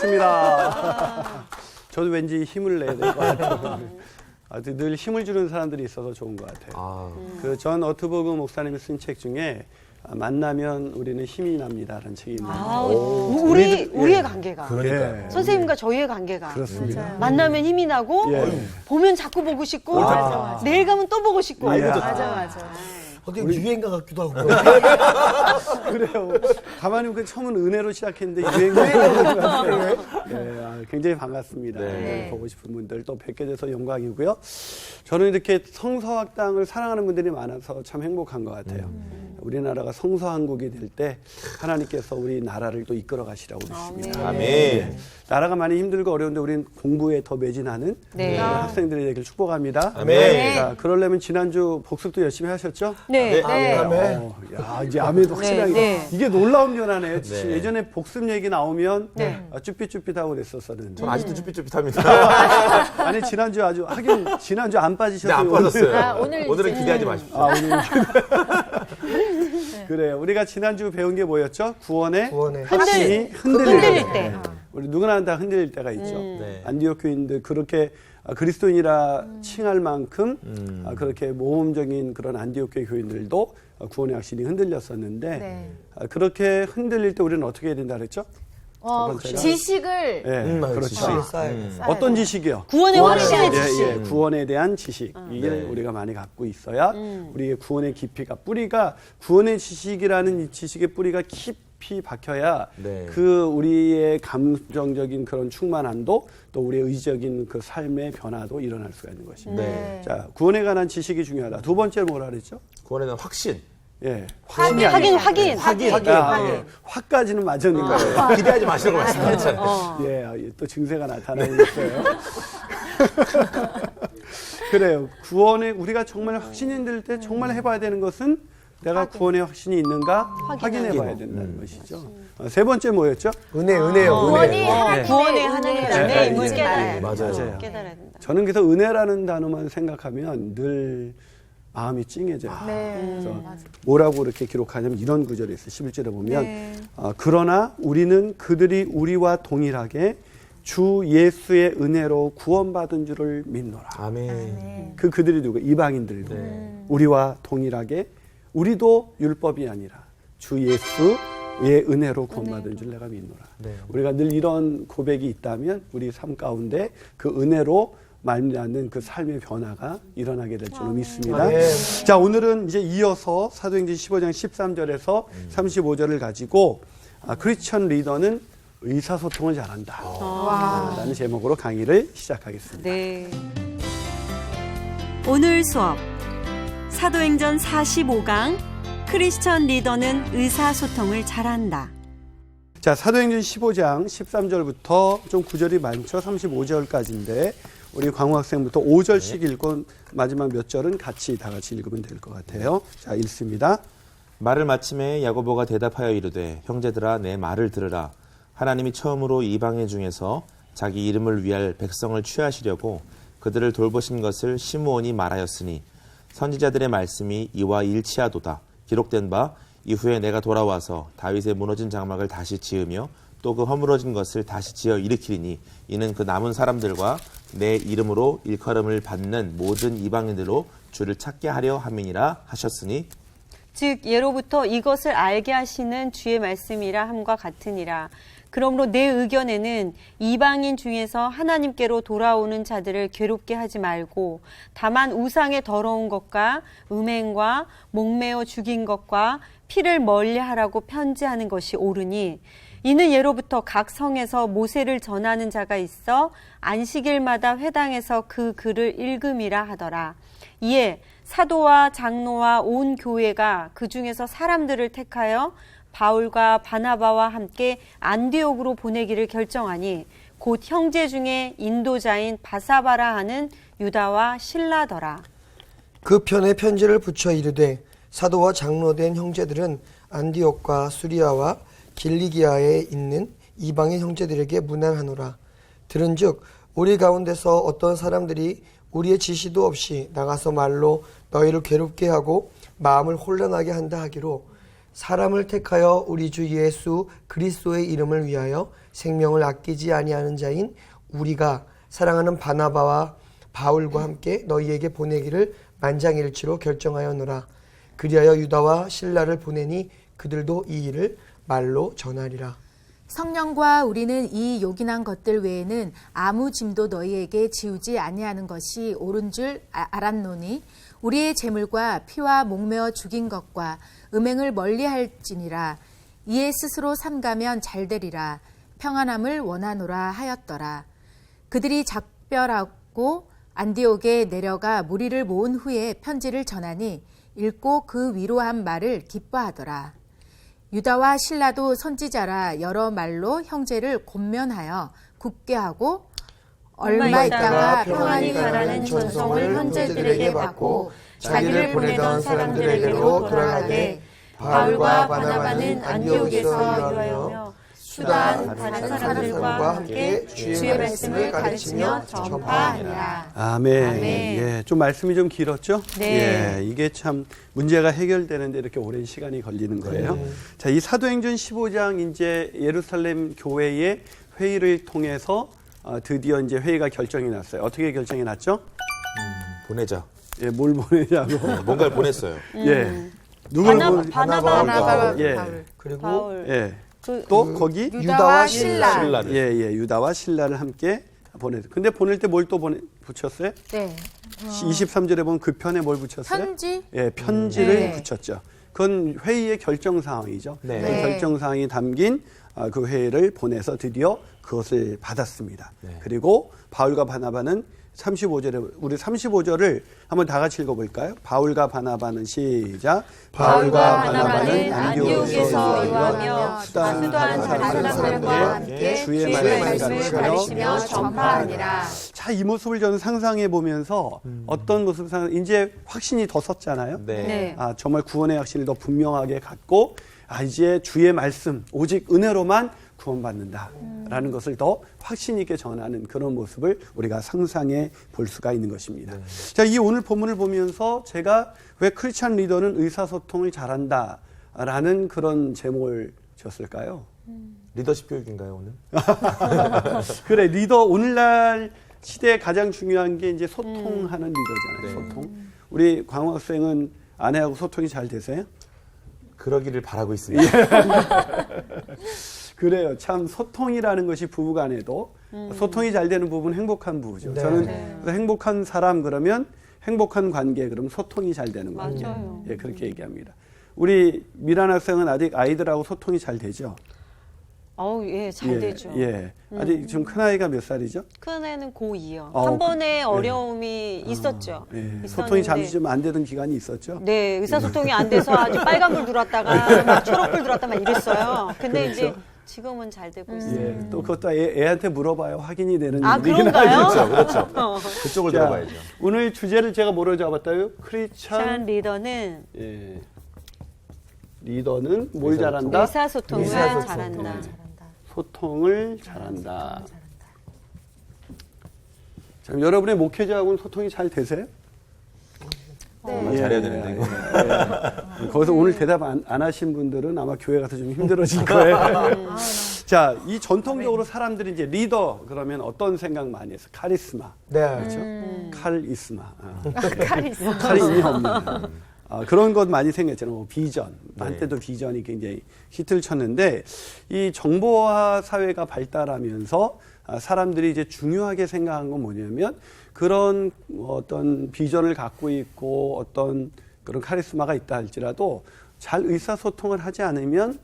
반갑습니다. 저도 왠지 힘을 내야 될 것 같아요. 늘 힘을 주는 사람들이 있어서 좋은 것 같아요. 그 전 어트버그 목사님이 쓴 책 중에 만나면 우리는 힘이 납니다라는 책이 있는데 우리의 관계가 그러니까요. 선생님과 저희의 관계가 그렇습니다. 만나면 힘이 나고 보면 자꾸 보고 싶고 내일 가면 또 보고 싶고 맞아. 어떻게 유행가 같기도 하고. 그래요. 가만히 보면 처음은 은혜로 시작했는데 유행이 굉장히 반갑습니다. 네. 보고 싶은 분들 또 뵙게 돼서 영광이고요. 저는 이렇게 성서학당을 사랑하는 분들이 많아서 참 행복한 것 같아요. 우리나라가 성서왕국이 될 때 하나님께서 우리 나라를 또 이끌어 가시라고 믿습니다. 아멘. 나라가 많이 힘들고 어려운데 우리는 공부에 더 매진하는 그런 학생들이 되길 축복합니다. 아멘. 자, 그러려면 지난주 복습도 열심히 하셨죠? 네. 야, 이제 아멘도 확실하게. 이게 놀라운 변화네요. 예전에 복습 얘기 나오면 쭈삣쭈삣하고 그랬었었는데. 전 아직도 쭈삣쭈삣합니다. 아니, 지난주 하긴 지난주 안 빠지셨어요. 안 빠졌어요. 오늘은 기대하지 마십시오. 오늘 그래요. 우리가 지난주 배운 게 뭐였죠? 구원의 확신이 흔들릴 때. 우리 누구나 다 흔들릴 때가 있죠. 안디옥 교인들 그렇게 그리스도인이라 칭할 만큼 그렇게 모험적인 그런 안디옥 교회 교인들도 구원의 확신이 흔들렸었는데 그렇게 흔들릴 때 우리는 어떻게 해야 된다 그랬죠? 지식을 그렇죠. 어떤 지식이요? 구원의 확신의 지식. 구원에 대한 지식. 이게 우리가 많이 갖고 있어야 우리의 구원의 깊이가 뿌리가 구원의 지식이라는 이 지식의 뿌리가 깊이 박혀야 그 우리의 감정적인 그런 충만함도 또 우리의 의지적인 그 삶의 변화도 일어날 수가 있는 것입니다. 자, 구원에 관한 지식이 중요하다. 두 번째로 뭐라 그랬죠? 구원에 대한 확신. 확인. 확까지는 맞았는 거예요. 기대하지 마시라고 말씀드렸잖아요. 또 증세가 나타나고 있어요. 그래요. 구원에 우리가 정말 확신이 들 때 정말 해봐야 되는 것은 내가 구원의 확신이 있는가 확인해봐야 된다는 것이죠. 세 번째 뭐였죠? 은혜요. 구원의 하나님의 인물 맞아요. 깨달아야 된다. 저는 그래서 은혜라는 단어만 생각하면 늘 마음이 찡해져요. 그래서 뭐라고 그렇게 기록하냐면 이런 구절이 있어요. 11절에 보면 그러나 우리는 그들이 우리와 동일하게 주 예수의 은혜로 구원받은 줄을 믿노라. 아멘. 그들이 누구? 이방인들도 우리와 동일하게 우리도 율법이 아니라 주 예수의 은혜로 구원받은 줄 내가 믿노라. 우리가 늘 이런 고백이 있다면 우리 삶 가운데 그 은혜로 말미암는 그 삶의 변화가 일어나게 될 줄로 믿습니다. 자, 오늘은 이제 이어서 사도행전 15장 13절에서 35절을 가지고 크리스천 리더는 의사소통을 잘한다 라는 제목으로 강의를 시작하겠습니다. 오늘 수업 사도행전 45강 크리스천 리더는 의사소통을 잘한다. 자, 사도행전 15장 13절부터 좀 구절이 많죠. 35절까지인데 우리 광우 학생부터 5절씩 읽고 마지막 몇 절은 다 같이 읽으면 될 것 같아요. 자, 읽습니다. 말을 마침에 야고보가 대답하여 이르되 형제들아 내 말을 들으라. 하나님이 처음으로 이방인 중에서 자기 이름을 위할 백성을 취하시려고 그들을 돌보신 것을 시므온이 말하였으니 선지자들의 말씀이 이와 일치하도다. 기록된 바 이후에 내가 돌아와서 다윗의 무너진 장막을 다시 지으며 또 그 허물어진 것을 다시 지어 일으키리니 이는 그 남은 사람들과 내 이름으로 일컬음을 받는 모든 이방인들로 주를 찾게 하려 함이니라 하셨으니 즉 예로부터 이것을 알게 하시는 주의 말씀이라 함과 같으니라. 그러므로 내 의견에는 이방인 중에서 하나님께로 돌아오는 자들을 괴롭게 하지 말고 다만 우상의 더러운 것과 음행과 목매어 죽인 것과 피를 멀리하라고 편지하는 것이 옳으니 이는 예로부터 각 성에서 모세를 전하는 자가 있어 안식일마다 회당에서 그 글을 읽음이라 하더라. 이에 사도와 장로와 온 교회가 그 중에서 사람들을 택하여 바울과 바나바와 함께 안디옥으로 보내기를 결정하니 곧 형제 중에 인도자인 바사바라 하는 유다와 실라더라. 그 편에 편지를 붙여 이르되 사도와 장로된 형제들은 안디옥과 수리아와 길리기아에 있는 이방의 형제들에게 문안하노라. 들은즉 우리 가운데서 어떤 사람들이 우리의 지시도 없이 나가서 말로 너희를 괴롭게 하고 마음을 혼란하게 한다 하기로 사람을 택하여 우리 주 예수 그리스도의 이름을 위하여 생명을 아끼지 아니하는 자인 우리가 사랑하는 바나바와 바울과 함께 너희에게 보내기를 만장일치로 결정하였노라. 그리하여 유다와 실라를 보내니 그들도 이 일을 말로 전하리라. 성령과 우리는 이 요긴한 것들 외에는 아무 짐도 너희에게 지우지 아니하는 것이 옳은 줄 알았노니 우리의 재물과 피와 목매어 죽인 것과 음행을 멀리할지니라. 이에 스스로 삼가면 잘되리라. 평안함을 원하노라 하였더라. 그들이 작별하고 안디옥에 내려가 무리를 모은 후에 편지를 전하니 읽고 그 위로한 말을 기뻐하더라. 유다와 실라도 선지자라 여러 말로 형제를 권면하여 굳게 하고 얼마 있다가 평안히 가라는 전송을 형제들에게 받고 자기를 보내던 사람들에게로 돌아가되 바울과 바나바는 안디옥에서 유하여 수단 다른 사람들과 함께 주의 말씀을 가르치며 전파하니라. 아멘. 아멘. 예, 좀 말씀이 좀 길었죠? 네. 예, 이게 참 문제가 해결되는데 이렇게 오랜 시간이 걸리는 거예요. 자, 이 사도행전 15장 이제 예루살렘 교회의 회의를 통해서 드디어 이제 회의가 결정이 났어요. 어떻게 결정이 났죠? 보내자. 예, 뭘 보내냐고. 뭔가를 보냈어요. 예. 누굴 보내? 바나바, 예. 바울. 그리고 바울. 예. 그, 또 거기 유다와 실라. 신라를. 예, 예. 유다와 신라를 함께 보내서. 근데 보낼 때 뭘 또 붙였어요? 네. 23절에 보면 그 편에 뭘 붙였어요? 편지? 예, 편지를 네. 붙였죠. 그건 회의의 결정 사항이죠. 네. 그 네. 결정 사항이 담긴 그 회의를 보내서 드디어 그것을 받았습니다. 네. 그리고 바울과 바나바는 35절에 우리 35절을 한번 다 같이 읽어볼까요? 바울과 바나바는 시작. 바울과 바나바는 안디옥에서 유하며 수단 다른 사람들과 함께 주의 말씀을 가르치며 전파하니라. 자, 이 모습을 저는 상상해 보면서 어떤 모습을 이제 확신이 더 섰잖아요. 네. 네. 정말 구원의 확신을 더 분명하게 갖고 이제 주의 말씀 오직 은혜로만 구원받는다라는 것을 더 확신 있게 전하는 그런 모습을 우리가 상상해 볼 수가 있는 것입니다. 자, 이 오늘 본문을 보면서 제가 왜 크리스찬 리더는 의사소통을 잘한다라는 그런 제목을 지었을까요? 리더십 교육인가요, 오늘? 그래, 리더 오늘날 시대에 가장 중요한 게 이제 소통하는 리더잖아요. 네. 소통. 우리 광호 학생은 아내하고 소통이 잘 되세요? 그러기를 바라고 있습니다. 그래요. 참 소통이라는 것이 부부간에도 소통이 잘 되는 부부는 행복한 부부죠. 네. 저는 네. 그래서 행복한 사람 그러면 행복한 관계 그러면 소통이 잘 되는 거죠. 맞아요. 예, 그렇게 얘기합니다. 우리 미란 학생은 아직 아이들하고 소통이 잘 되죠? 예, 잘 되죠. 예. 아직 지금 큰 아이가 몇 살이죠? 큰 애는 고2요. 어, 한 번에 어려움이 있었죠. 예. 있었는데. 소통이 잠시 좀 안 되던 기간이 있었죠? 네, 의사소통이 안 돼서 아주 빨간불 들어왔다가 막 초록불 들어왔다 막 이랬어요. 근데 그렇죠. 이제 지금은 잘 되고 있어요. 예. 또 그것도 애한테 물어봐야 확인이 되는 아, 일이긴 그런가요? 하죠. 그렇죠. 그쪽을 자, 들어봐야죠. 오늘 주제를 제가 뭐로 잡았다요? 크리스찬 리더는 예. 리더는 뭘 잘한다? 의사소통을 의사소통. 잘한다. 소통을 잘한다. 자, 여러분의 목회자하고는 소통이 잘 되세요? 네. 잘해야 되는데, 이거. 거기서 오늘 대답 안 하신 분들은 아마 교회 가서 좀 힘들어질 거예요. 자, 이 전통적으로 사람들이 이제 리더 그러면 어떤 생각 많이 했어? 카리스마. 네. 그렇죠? 카리스마. 칼이 이미 없는. 그런 것 많이 생겼잖아요. 뭐 비전. 한때도 비전이 굉장히 히트를 쳤는데 이 정보화 사회가 발달하면서 사람들이 이제 중요하게 생각한 건 뭐냐면 그런 어떤 비전을 갖고 있고 어떤 그런 카리스마가 있다 할지라도 잘 의사소통을 하지 않으면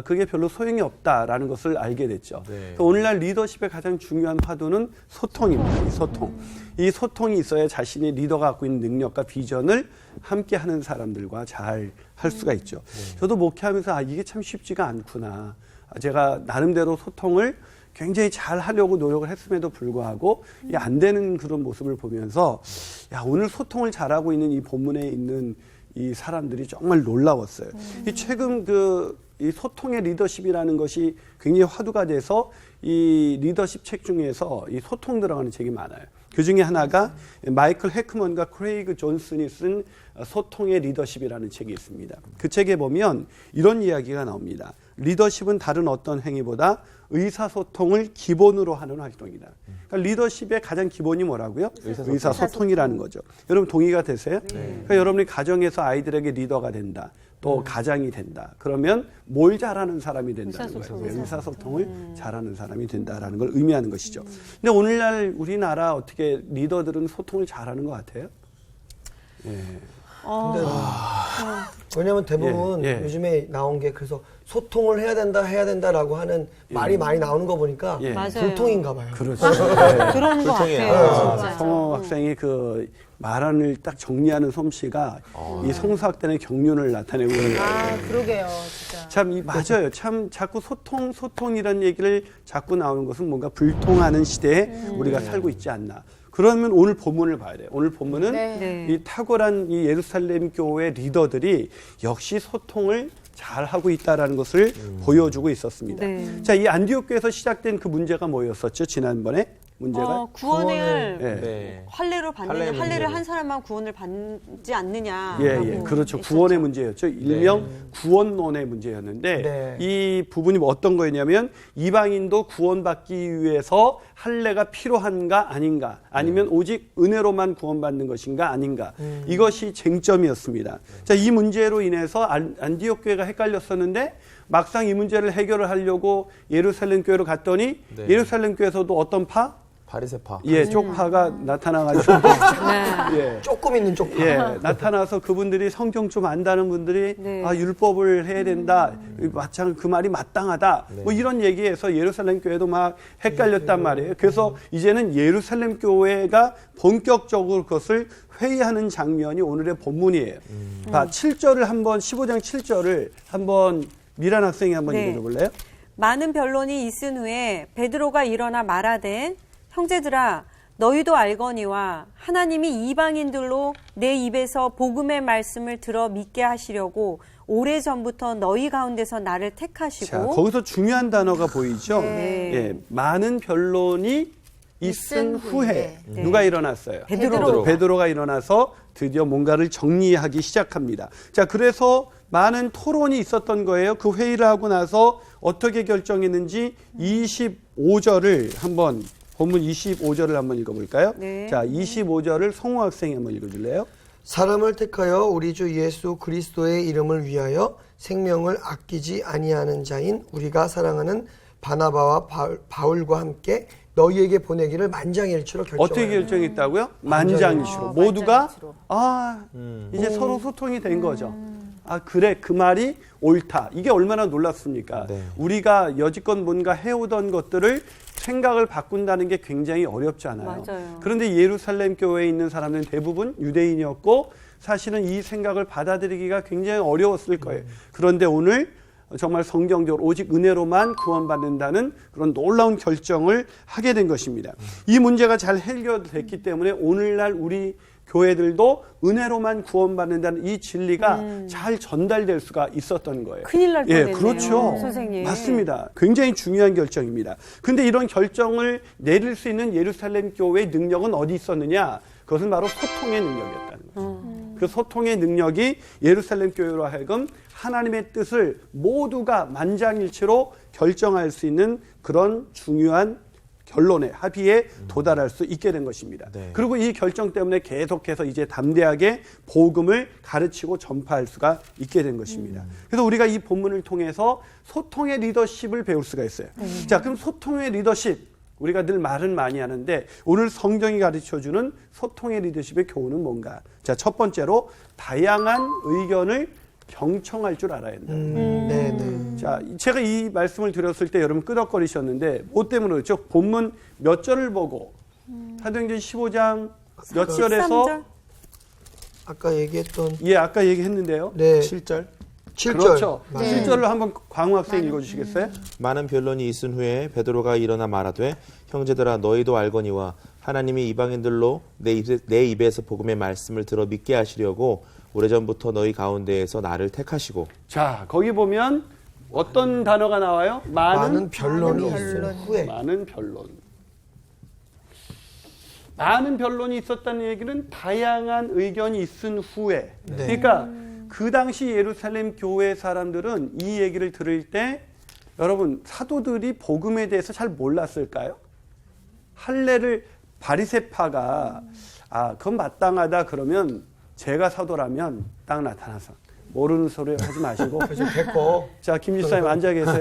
그게 별로 소용이 없다라는 것을 알게 됐죠. 네. 오늘날 리더십의 가장 중요한 화두는 소통입니다. 이 소통. 이 소통이 있어야 자신이 리더가 갖고 있는 능력과 비전을 함께 하는 사람들과 잘 할 수가 있죠. 저도 목회하면서 이게 참 쉽지가 않구나. 제가 나름대로 소통을 굉장히 잘 하려고 노력을 했음에도 불구하고 이게 안 되는 그런 모습을 보면서 오늘 소통을 잘하고 있는 이 본문에 있는 이 사람들이 정말 놀라웠어요. 이 최근 이 소통의 리더십이라는 것이 굉장히 화두가 돼서 이 리더십 책 중에서 이 소통 들어가는 책이 많아요. 그 중에 하나가 마이클 해크먼과 크레이그 존슨이 쓴 소통의 리더십이라는 책이 있습니다. 그 책에 보면 이런 이야기가 나옵니다. 리더십은 다른 어떤 행위보다 의사소통을 기본으로 하는 활동이다. 그러니까 리더십의 가장 기본이 뭐라고요? 의사소통이라는 거죠. 여러분 동의가 되세요? 그러니까 여러분이 가정에서 아이들에게 리더가 된다. 또 가장이 된다. 그러면 뭘 잘하는 사람이 된다는 거예요. 의사소통을 잘하는 사람이 된다라는 걸 의미하는 것이죠. 근데 오늘날 우리나라 어떻게 리더들은 소통을 잘하는 것 같아요? 예. 근데 왜냐면 대부분 예. 요즘에 나온 게 그래서 소통을 해야 된다라고 하는 말이 많이 나오는 거 보니까 예. 맞아요. 불통인가 봐요. 그렇죠. 네. 그런 거 불통이에요. 같아요. 진짜. 성호 학생이 그 말안을 딱 정리하는 솜씨가 이 성수학단의 경륜을 나타내고 있는 거예요. 아, 그러게요, 진짜. 참 맞아요. 참 자꾸 소통이라는 얘기를 자꾸 나오는 것은 뭔가 불통하는 시대에 우리가 살고 있지 않나. 그러면 오늘 본문을 봐야 돼요. 오늘 본문은 네. 이 탁월한 이 예루살렘 교회 리더들이 역시 소통을 잘 하고 있다라는 것을 보여주고 있었습니다. 네. 자, 이 안디옥 교회에서 시작된 그 문제가 뭐였었죠? 지난번에 문제가 구원을 예. 네. 할례로 받느냐, 할례 할례를 문제로. 한 사람만 구원을 받지 않느냐. 예, 그렇죠. 구원의 문제였죠. 일명 구원론의 문제였는데 네. 이 부분이 어떤 거였냐면 이방인도 구원받기 위해서 할례가 필요한가 아닌가 아니면 오직 은혜로만 구원받는 것인가 아닌가 이것이 쟁점이었습니다. 자, 이 문제로 인해서 안디옥 교회가 헷갈렸었는데 막상 이 문제를 해결을 하려고 예루살렘 교회로 갔더니 네. 예루살렘 교회에서도 어떤 파? 바리새파. 예, 쪽파가 나타나가지고 예. 조금 있는 쪽파. 예, 나타나서 그분들이 성경 좀 안다는 분들이 네. 아, 율법을 해야 된다. 마찬 그 말이 마땅하다. 뭐 이런 얘기에서 예루살렘 교회도 막 헷갈렸단 말이에요. 그래서 이제는 예루살렘 교회가 본격적으로 그것을 회의하는 장면이 오늘의 본문이에요. 7절을 한번 15장 7절을 한번 미란 학생이 한번 네. 읽어 볼래요? 많은 변론이 있은 후에 베드로가 일어나 말하되 형제들아 너희도 알거니와 하나님이 이방인들로 내 입에서 복음의 말씀을 들어 믿게 하시려고 오래전부터 너희 가운데서 나를 택하시고 자, 거기서 중요한 단어가 보이죠? 네. 예, 많은 변론이 있은 후에 네. 누가 일어났어요? 베드로가 일어나서 드디어 뭔가를 정리하기 시작합니다. 자, 그래서 많은 토론이 있었던 거예요. 그 회의를 하고 나서 어떻게 결정했는지 25절을 한번 본문 25절을 한번 읽어볼까요? 네. 자, 25절을 성우 학생이 한번 읽어줄래요? 사람을 택하여 우리 주 예수 그리스도의 이름을 위하여 생명을 아끼지 아니하는 자인 우리가 사랑하는 바나바와 바울과 함께 너희에게 보내기를 만장일치로 결정하여. 어떻게 결정했다고요? 만장일치로. 모두가 이제 서로 소통이 된 거죠. 아, 그래, 그 말이 옳다. 이게 얼마나 놀랍습니까? 네. 우리가 여지껏 뭔가 해오던 것들을 생각을 바꾼다는 게 굉장히 어렵지 않아요. 맞아요. 그런데 예루살렘 교회에 있는 사람들은 대부분 유대인이었고 사실은 이 생각을 받아들이기가 굉장히 어려웠을 거예요. 그런데 오늘 정말 성경적으로 오직 은혜로만 구원받는다는 그런 놀라운 결정을 하게 된 것입니다. 이 문제가 잘 해결됐기 때문에 오늘날 우리 교회들도 은혜로만 구원받는다는 이 진리가 잘 전달될 수가 있었던 거예요. 큰일 날 예, 뻔했네요. 그렇죠. 선생님. 맞습니다. 굉장히 중요한 결정입니다. 근데 이런 결정을 내릴 수 있는 예루살렘 교회의 능력은 어디 있었느냐? 그것은 바로 소통의 능력이었다는 거죠. 그 소통의 능력이 예루살렘 교회로 하여금 하나님의 뜻을 모두가 만장일치로 결정할 수 있는 그런 중요한 결론에 합의에 도달할 수 있게 된 것입니다. 네. 그리고 이 결정 때문에 계속해서 이제 담대하게 복음을 가르치고 전파할 수가 있게 된 것입니다. 그래서 우리가 이 본문을 통해서 소통의 리더십을 배울 수가 있어요. 자, 그럼 소통의 리더십 우리가 늘 말은 많이 하는데 오늘 성경이 가르쳐주는 소통의 리더십의 교훈은 뭔가? 자, 첫 번째로 다양한 의견을 경청할 줄 알아야 한다. 네네. 자, 제가 이 말씀을 드렸을 때 여러분 끄덕거리셨는데 뭐 때문에 그렇죠? 본문 몇 절을 보고 사도행전 15장 몇 절에서 13절? 아까 얘기했던 예, 아까 얘기했는데요. 네 7절. 7절. 그렇죠. 네. 7절로 한번 광우 학생 읽어주시겠어요? 많은 변론이 있은 후에 베드로가 일어나 말하되 형제들아 너희도 알거니와 하나님이 이방인들로 내 입에서 복음의 말씀을 들어 믿게 하시려고 오래전부터 너희 가운데에서 나를 택하시고. 자, 거기 보면 어떤 단어가 나와요? 많은 변론이 있은 후에. 많은 변론. 많은 변론이 있었다는 얘기는 다양한 의견이 있은 후에 네. 그러니까 그 당시 예루살렘 교회 사람들은 이 얘기를 들을 때 여러분 사도들이 복음에 대해서 잘 몰랐을까요? 할례를 바리새파가 그건 마땅하다 그러면 제가 사도라면 딱 나타나서 모르는 소리 하지 마시고 됐고. 자, 김 집사님 앉아 계세요.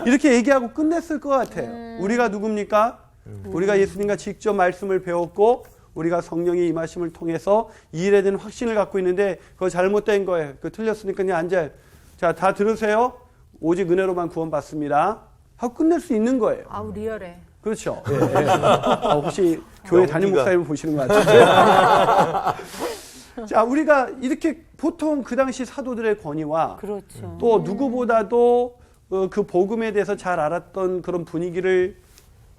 이렇게 얘기하고 끝냈을 것 같아요. 우리가 누굽니까? 우리가 예수님과 직접 말씀을 배웠고 우리가 성령의 임하심을 통해서 이 일에 대한 확신을 갖고 있는데 그거 잘못된 거예요. 그거 틀렸으니까 그냥 앉아요. 자, 다 들으세요. 오직 은혜로만 구원받습니다. 하고 끝낼 수 있는 거예요. 아우 리얼해. 그렇죠. 예, 예. 혹시 교회 담임 목사님을 보시는 것 같은데. 자, 우리가 이렇게 보통 그 당시 사도들의 권위와 그렇죠. 또 누구보다도 그 복음에 대해서 잘 알았던 그런 분위기를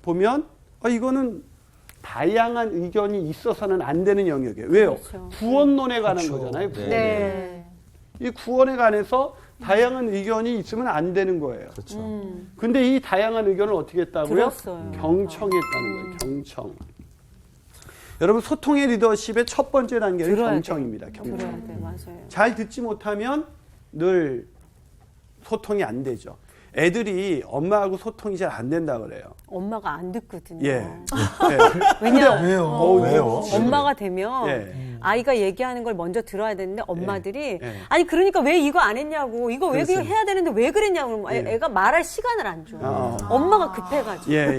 보면 이거는 다양한 의견이 있어서는 안 되는 영역이에요. 왜요? 그렇죠. 구원론에 관한 그렇죠. 거잖아요. 네. 네. 이 구원에 관해서 다양한 의견이 있으면 안 되는 거예요. 그렇죠. 근데 이 다양한 의견을 어떻게 했다고요? 들었어요. 경청했다는 거예요. 경청. 여러분 소통의 리더십의 첫 번째 단계는 들어야 경청입니다. 경청. 들어야 돼, 맞아요. 잘 듣지 못하면 늘 소통이 안 되죠. 애들이 엄마하고 소통이 잘 안 된다 그래요. 엄마가 안 듣거든요. 예. 왜냐? 왜요? 왜요? 엄마가 되면 예. 아이가 얘기하는 걸 먼저 들어야 되는데 엄마들이 예. 아니 그러니까 왜 이거 안 했냐고 이거 왜 그렇죠. 그거 해야 되는데 왜 그랬냐고 그러면 예. 애가 말할 시간을 안 줘요. 엄마가 급해가지고. 예.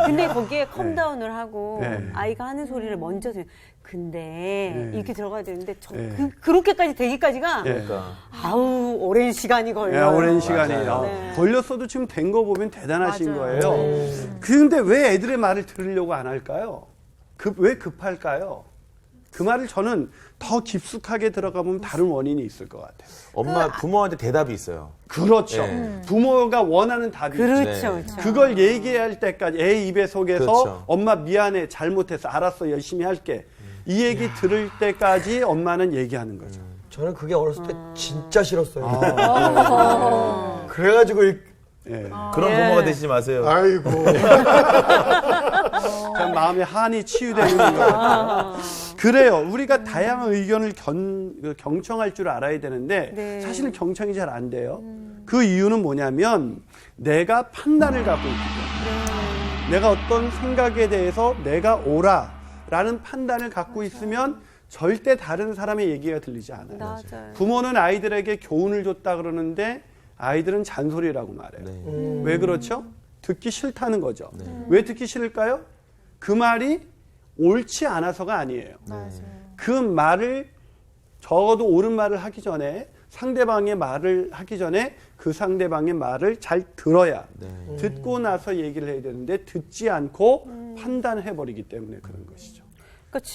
근데 거기에 컴다운을 하고 예. 아이가 하는 소리를 먼저 들으면 근데 예. 이렇게 들어가야 되는데 예. 그렇게까지 되기까지가 예. 그러니까 아우 오랜 시간이 걸려요. 오랜 시간이 맞아요. 네. 걸렸어도 지금 된 거 보면 대단하신 맞아요. 거예요. 그런데 왜 애들의 말을 들으려고 안 할까요? 왜 급할까요? 그 말을 저는 더 깊숙하게 들어가 보면 다른 원인이 있을 것 같아요. 부모한테 대답이 있어요. 그렇죠. 네. 부모가 원하는 답이 있죠. 그렇죠, 네. 그렇죠. 그걸 얘기할 때까지 애 입에 속에서 그렇죠. 엄마 미안해 잘못했어 알았어 열심히 할게 이 얘기 들을 때까지 엄마는 얘기하는 거죠. 저는 그게 어렸을 때 진짜 싫었어요. 아. 그래가지고 예. 그런 부모가 되시지 마세요. 아이고. 그냥 마음의 한이 치유되는 거예요. 그래요. 우리가 다양한 의견을 경청할 줄 알아야 되는데 네. 사실은 경청이 잘 안 돼요. 그 이유는 뭐냐면 내가 판단을 갖고 있기 때문에 내가 어떤 생각에 대해서 내가 옳아라는 판단을 갖고 있으면 절대 다른 사람의 얘기가 들리지 않아요. 맞아요. 부모는 아이들에게 교훈을 줬다 그러는데 아이들은 잔소리라고 말해요. 네. 왜 그렇죠? 듣기 싫다는 거죠. 왜 듣기 싫을까요? 그 말이 옳지 않아서가 아니에요. 그 말을 적어도 옳은 말을 하기 전에 상대방의 말을 하기 전에 그 상대방의 말을 잘 들어야 네. 듣고 나서 얘기를 해야 되는데 듣지 않고 판단해버리기 때문에 그런 것이죠. 그러니까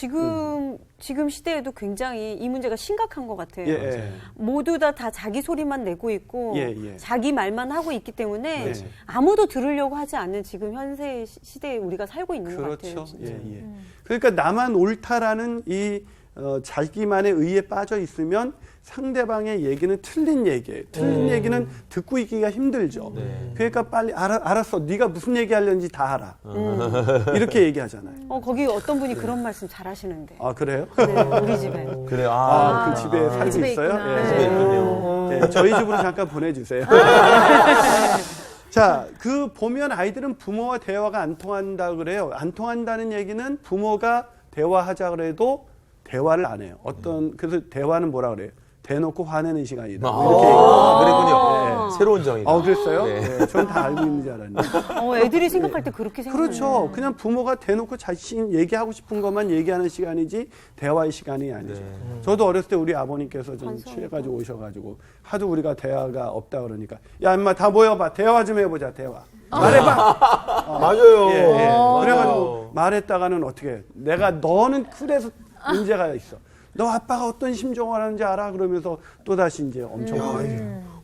지금 시대에도 굉장히 이 문제가 심각한 것 같아요. 예. 모두 다 자기 소리만 내고 있고 예. 자기 말만 하고 있기 때문에 네. 아무도 들으려고 하지 않는 지금 현세 시대에 우리가 살고 있는 것 같아요. 그렇죠. 진짜. 예. 그러니까 나만 옳다라는 이 자기만의 의에 빠져 있으면 상대방의 얘기는 틀린 얘기예요. 틀린 얘기는 듣고 있기가 힘들죠. 네. 그러니까 빨리 알았어. 네가 무슨 얘기하려는지 다 알아. 이렇게 얘기하잖아요. 거기 어떤 분이 그런 말씀 잘 하시는데. 아 그래요? 네, 우리 집에. 그래요. 그 집에 살고 집에 있어요? 있구나. 예. 집에 있군요. 네, 저희 집으로 잠깐 보내주세요. 자, 그 보면 아이들은 부모와 대화가 안 통한다 그래요. 안 통한다는 얘기는 부모가 대화하자 그래도 대화를 안 해요. 그래서 대화는 뭐라 그래요? 대놓고 화내는 시간이다. 이렇게 그랬군요. 네. 새로운 정의다. 그랬어요? 네. 네, 전 다 알고 있는 줄 알았는데. 애들이 생각할 때 그렇게 생각해요. 그렇죠. 그냥 부모가 대놓고 자신 얘기하고 싶은 것만 얘기하는 시간이지 대화의 시간이 아니죠. 네. 저도 어렸을 때 우리 아버님께서 좀 반성하고. 취해가지고 오셔가지고 하도 우리가 대화가 없다 그러니까 야 인마 다 모여봐 대화 좀 해보자 대화 말해봐. 맞아요. 예. 그래가지고 말했다가는 어떻게 해? 내가 너는 그래서 문제가 있어. 너 아빠가 어떤 심정을 하는지 알아? 그러면서 또다시 이제 엄청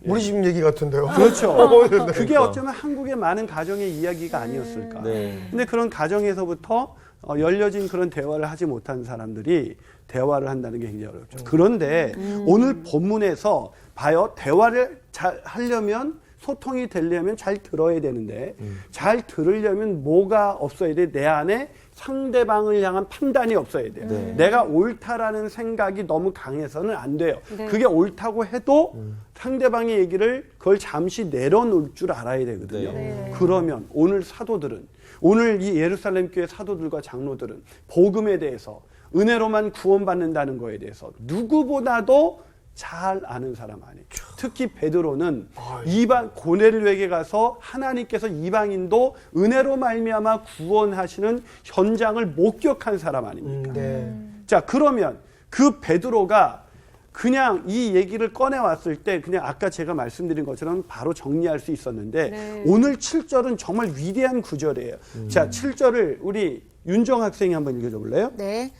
우리 집 얘기 같은데요. 그렇죠. 그게 어쩌면 한국의 많은 가정의 이야기가 아니었을까. 네. 근데 그런 가정에서부터 열려진 그런 대화를 하지 못한 사람들이 대화를 한다는 게 굉장히 어렵죠. 그런데 오늘 본문에서 봐요. 대화를 잘 하려면 소통이 되려면 잘 들어야 되는데 잘 들으려면 뭐가 없어야 돼? 내 안에 상대방을 향한 판단이 없어야 돼요. 네. 내가 옳다라는 생각이 너무 강해서는 안 돼요. 네. 그게 옳다고 해도 상대방의 얘기를 그걸 잠시 내려놓을 줄 알아야 되거든요. 네. 그러면 오늘 사도들은, 오늘 이 예루살렘 교회 사도들과 장로들은 복음에 대해서, 은혜로만 구원받는다는 거에 대해서 누구보다도 잘 아는 사람 아니에요. 특히 베드로는 이방 고넬료에게 가서 하나님께서 이방인도 은혜로 말미암아 구원하시는 현장을 목격한 사람 아닙니까? 네. 자, 그러면 그 베드로가 그냥 이 얘기를 꺼내왔을 때 그냥 아까 제가 말씀드린 것처럼 바로 정리할 수 있었는데 네. 오늘 7절은 정말 위대한 구절이에요. 자, 7절을 우리 윤정 학생이 한번 읽어줘 볼래요? 네.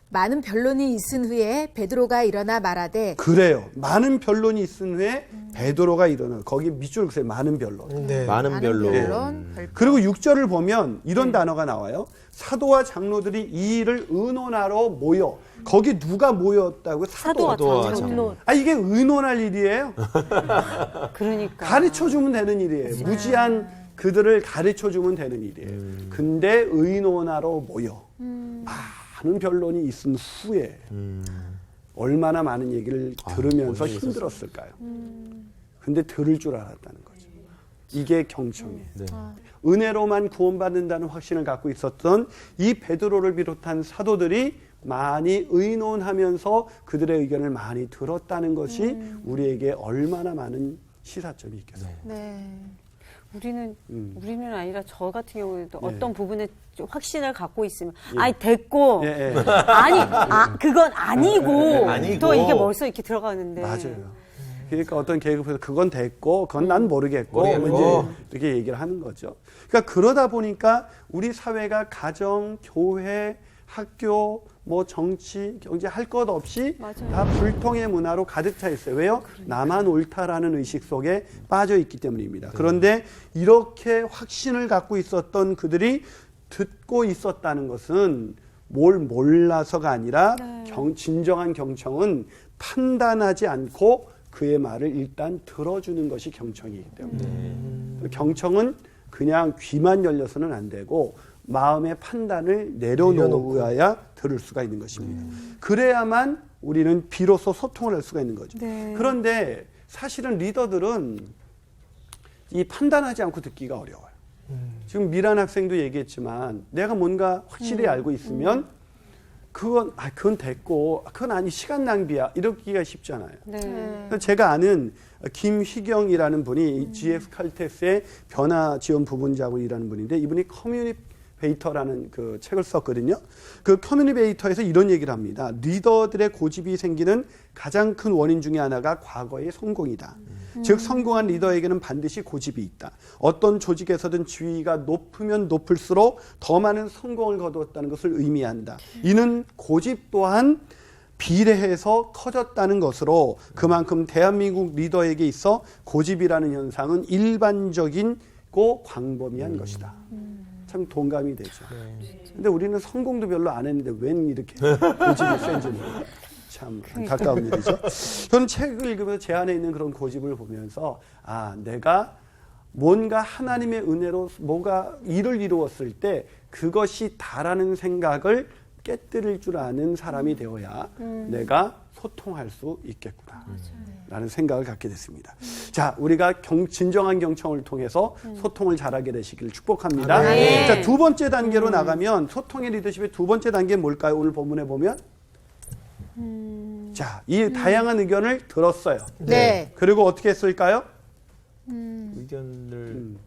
많은 변론이 있은 후에 베드로가 일어나 말하되 그래요. 많은 변론이 있은 후에 베드로가 일어나. 거기 밑줄 그세요. 많은 변론. 네. 많은 별로. 그리고 6절을 보면 이런 단어가 나와요. 사도와 장로들이 이 일을 의논하러 모여. 거기 누가 모였다고? 사도와 사도와 장로. 아, 이게 의논할 일이에요. 그러니까. 가르쳐주면 되는 일이에요. 무지한 그들을 가르쳐주면 되는 일이에요. 근데 의논하러 모여. 많은 변론이 있은 후에 얼마나 많은 얘기를 들으면서 힘들었을까요? 근데 들을 줄 알았다는 거죠. 이게 경청이에요. 네. 은혜로만 구원받는다는 확신을 갖고 있었던 이 베드로를 비롯한 사도들이 많이 의논하면서 그들의 의견을 많이 들었다는 것이 우리에게 얼마나 많은 시사점이 있겠어요. 네. 우리는 아니라 저 같은 경우에도 예. 어떤 부분에 좀 확신을 갖고 있으면 아니 됐고 예, 예. 아니 그건 아니고 아니고. 또 이게 벌써 이렇게 들어가는데 맞아요. 그러니까 어떤 계급에서 그건 됐고 그건 난 모르겠고 뭐 이제 이렇게 얘기를 하는 거죠. 그러니까 그러다 보니까 우리 사회가 가정, 교회, 학교, 뭐 정치, 경제 할 것 없이 맞아요. 다 불통의 문화로 가득 차 있어요. 왜요? 나만 옳다라는 의식 속에 빠져 있기 때문입니다. 그런데 이렇게 확신을 갖고 있었던 그들이 듣고 있었다는 것은 뭘 몰라서가 아니라 진정한 경청은 판단하지 않고 그의 말을 일단 들어주는 것이 경청이기 때문에 경청은 그냥 귀만 열려서는 안 되고 마음의 판단을 내려놓아야 들을 수가 있는 것입니다. 그래야만 우리는 비로소 소통을 할 수가 있는 거죠. 네. 그런데 사실은 리더들은 이 판단하지 않고 듣기가 어려워요. 지금 미란 학생도 얘기했지만 내가 뭔가 확실히 알고 있으면 그건 됐고 그건 아니 시간 낭비야 이러기가 쉽잖아요. 네. 제가 아는 김희경이라는 분이 GX 칼텍스의 변화 지원 부분자고 일하는 분인데 이분이 커뮤니베이터라는 그 책을 썼거든요. 그 커뮤니베이터에서 이런 얘기를 합니다. 리더들의 고집이 생기는 가장 큰 원인 중에 하나가 과거의 성공이다. 즉 성공한 리더에게는 반드시 고집이 있다. 어떤 조직에서든 지위가 높으면 높을수록 더 많은 성공을 거두었다는 것을 의미한다. 이는 고집 또한 비례해서 커졌다는 것으로 그만큼 대한민국 리더에게 있어 고집이라는 현상은 일반적이고 광범위한 것이다. 참 동감이 되죠. 근데 우리는 성공도 별로 안 했는데 웬 이렇게 고집이 센지 모르겠어요. 참 가까운 일이죠. 저는 책을 읽으면서 제 안에 있는 그런 고집을 보면서 내가 뭔가 하나님의 은혜로 뭐가 일을 이루었을 때 그것이 다라는 생각을 깨뜨릴 줄 아는 사람이 되어야 내가 소통할 수 있겠구나 라는 생각을 갖게 됐습니다. 자, 우리가 진정한 경청을 통해서 소통을 잘하게 되시기를 축복합니다. 자, 두 번째 단계로 나가면 소통의 리더십의 두 번째 단계는 뭘까요? 오늘 본문에 보면 자, 이 다양한 의견을 들었어요. 네. 그리고 어떻게 했을까요? 의견을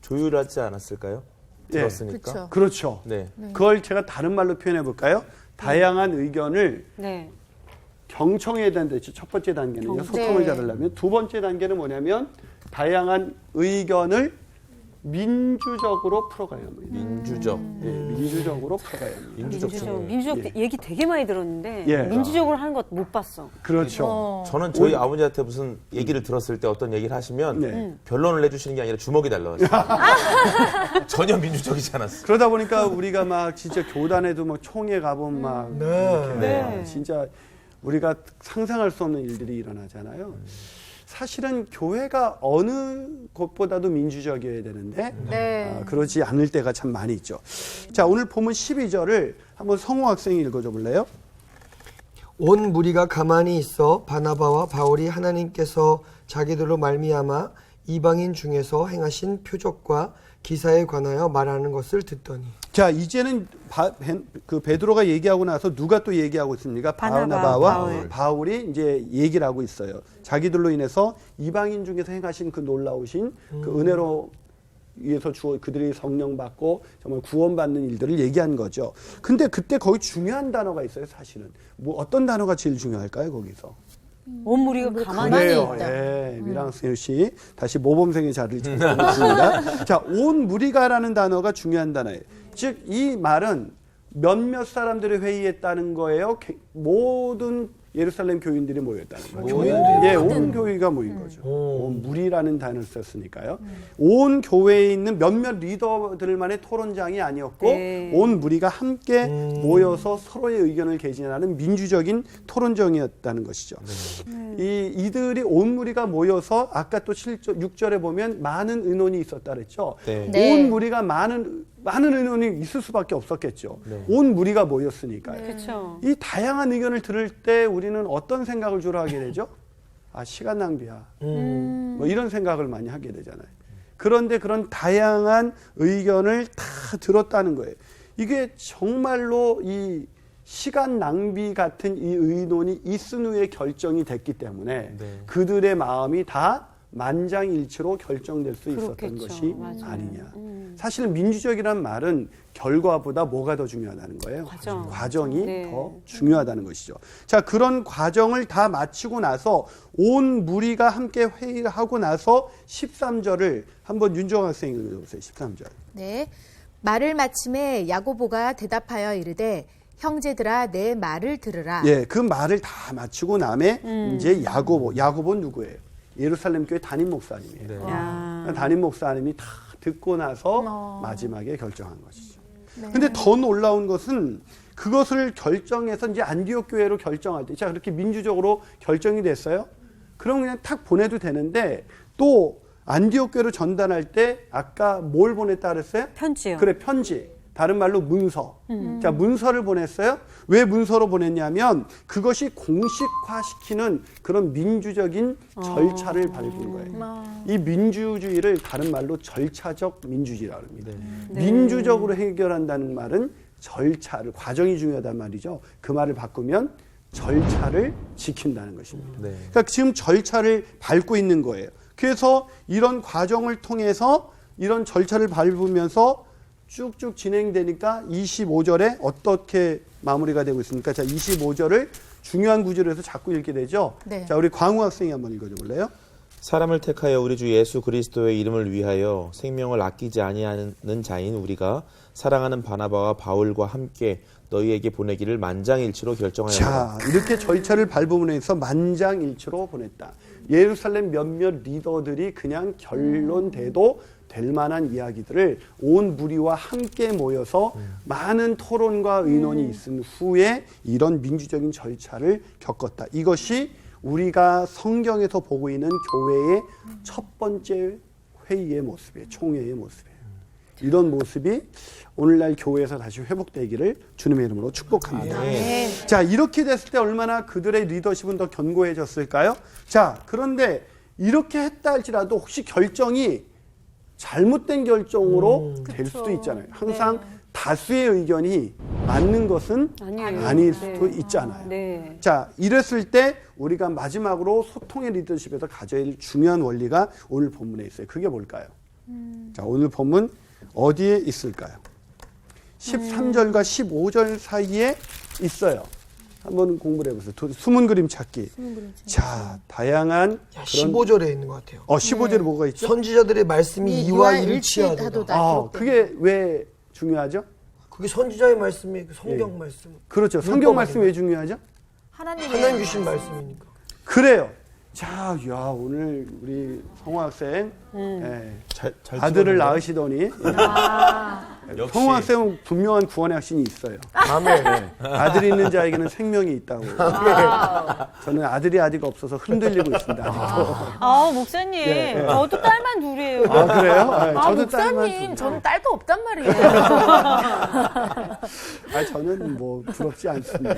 조율하지 않았을까요? 네. 들었으니까. 그렇죠. 네. 그걸 제가 다른 말로 표현해 볼까요? 다양한 의견을 네. 경청해야 된다. 첫 번째 단계는요. 소통을 잘하려면. 두 번째 단계는 뭐냐면 다양한 의견을 민주적으로 풀어가야 합니다. 민주적. 민주적으로 풀어가야 합니다. 민주적 얘기 되게 많이 들었는데 예. 민주적으로 하는 것 못 봤어. 그렇죠. 저는 저희 아버지한테 무슨 얘기를 들었을 때 어떤 얘기를 하시면 네. 변론을 해주시는 게 아니라 주먹이 달라왔어요. 전혀 민주적이지 않았어요. 그러다 보니까 우리가 막 진짜 교단에도 막 총회 가보면 막 이렇게 네. 진짜 우리가 상상할 수 없는 일들이 일어나잖아요. 사실은 교회가 어느 곳보다도 민주적이어야 되는데 네. 그러지 않을 때가 참 많이 있죠. 자, 오늘 본문 12절을 한번 성호 학생이 읽어줘 볼래요? 온 무리가 가만히 있어 바나바와 바울이 하나님께서 자기들로 말미암아 이방인 중에서 행하신 표적과 기사에 관하여 말하는 것을 듣더니. 자, 이제는 그 베드로가 얘기하고 나서 누가 또 얘기하고 있습니까? 바나바와 바울이 이제 얘기를 하고 있어요. 자기들로 인해서 이방인 중에서 행하신 그 놀라우신 그 은혜로 위해서 그들이 성령 받고 정말 구원받는 일들을 얘기한 거죠. 근데 그때 거기 중요한 단어가 있어요, 사실은. 뭐 어떤 단어가 제일 중요할까요, 거기서? 온 무리가 가만히 그래요. 있다. 예, 미랑스 씨 다시 모범생의 자리를 찾고 있습니다. 자, 온 무리가라는 단어가 중요한 단어예요. 즉, 이 말은 몇몇 사람들이 회의했다는 거예요. 모든 예루살렘 교인들이 모였다는 거죠. 교인들이? 예, 온 교회가 모인 거죠. 온 무리라는 단어를 썼으니까요. 온 교회에 있는 몇몇 리더들만의 토론장이 아니었고 네. 온 무리가 함께 모여서 서로의 의견을 개진하는 민주적인 토론정이었다는 것이죠. 이들이 온 무리가 모여서 아까 또 6절에 보면 많은 의논이 있었다 그랬죠. 네. 네. 온 무리가 많은 의논이 있을 수밖에 없었겠죠. 온 무리가 모였으니까요. 그렇죠. 이 다양한 의견을 들을 때 우리는 어떤 생각을 주로 하게 되죠? 아, 시간 낭비야. 뭐 이런 생각을 많이 하게 되잖아요. 그런데 그런 다양한 의견을 다 들었다는 거예요. 이게 정말로 이 시간 낭비 같은 이 의논이 있은 후에 결정이 됐기 때문에 그들의 마음이 다 만장일치로 결정될 수 있었던 그렇겠죠. 것이 맞아요. 아니냐. 사실 민주적이란 말은 결과보다 뭐가 더 중요하다는 거예요? 과정이 네. 더 중요하다는 것이죠. 자, 그런 과정을 다 마치고 나서 온 무리가 함께 회의를 하고 나서 13절을 한번 윤정 학생이 읽어보세요. 13절. 네. 말을 마침에 야고보가 대답하여 이르되 형제들아 내 말을 들으라. 예, 그 말을 다 마치고 남에 이제 야고보는 누구예요? 예루살렘 교회 담임 목사님이에요. 야. 담임 목사님이 다 듣고 나서 마지막에 결정한 것이죠. 근데 더 놀라운 것은 그것을 결정해서 이제 안디옥 교회로 결정할 때, 자, 그렇게 민주적으로 결정이 됐어요? 그럼 그냥 탁 보내도 되는데 또 안디옥 교회로 전달할 때 아까 뭘 보냈다 그랬어요? 편지요. 그래, 편지. 다른 말로 문서. 자, 문서를 보냈어요. 왜 문서로 보냈냐면 그것이 공식화시키는 그런 민주적인 절차를 밟은 거예요. 이 민주주의를 다른 말로 절차적 민주주의라고 합니다. 민주적으로 해결한다는 말은 과정이 중요하단 말이죠. 그 말을 바꾸면 절차를 지킨다는 것입니다. 그러니까 지금 절차를 밟고 있는 거예요. 그래서 이런 과정을 통해서 이런 절차를 밟으면서 쭉쭉 진행되니까 25절에 어떻게 마무리가 되고 있습니까? 자, 25절을 중요한 구절에서 자꾸 읽게 되죠. 네. 자, 우리 광우 학생이 한번 읽어줘 볼래요? 사람을 택하여 우리 주 예수 그리스도의 이름을 위하여 생명을 아끼지 아니하는 자인 우리가 사랑하는 바나바와 바울과 함께 너희에게 보내기를 만장일치로 결정하였다. 자, 이렇게 절차를 밟음으로 해서 만장일치로 보냈다. 예루살렘 몇몇 리더들이 그냥 결론돼도 될 만한 이야기들을 온 무리와 함께 모여서 많은 토론과 의논이 있은 후에 이런 민주적인 절차를 겪었다. 이것이 우리가 성경에서 보고 있는 교회의 첫 번째 회의의 모습이에요. 총회의 모습이에요. 이런 모습이 오늘날 교회에서 다시 회복되기를 주님의 이름으로 축복합니다. 자, 이렇게 됐을 때 얼마나 그들의 리더십은 더 견고해졌을까요? 자, 그런데 이렇게 했다 할지라도 혹시 결정이 잘못된 결정으로 될 수도 있잖아요. 항상 다수의 의견이 맞는 것은 아닐 수도 있잖아요. 네. 자, 이랬을 때 우리가 마지막으로 소통의 리더십에서 가져야 할 중요한 원리가 오늘 본문에 있어요. 그게 뭘까요? 자, 오늘 본문 어디에 있을까요? 13절과 15절 사이에 있어요. 한번 공부를 해보세요. 숨은 그림 찾기. 자, 다양한 15절에 있는 것 같아요. 15절에 뭐가 있죠? 선지자들의 말씀이 이와 일치하도다. 그게 왜 중요하죠? 그게 선지자의 말씀이 성경 말씀. 그렇죠. 성경 말씀이 왜 중요하죠? 하나님 주신 말씀이니까. 그래요. 자, 야, 오늘 우리 성호 학생 아들을 낳으시더니 역시. 성화쌤은 분명한 구원의 확신이 있어요. 아멘. 아들이 있는 자에게는 생명이 있다고. 저는 아들이 아직 없어서 흔들리고 있습니다. 아직도. 목사님, 예, 예. 저도 딸만 둘이에요. 아, 그래요? 네, 저도 딸만 목사님, 좀- 저는 딸도 없단 말이에요. 저는 뭐 부럽지 않습니다.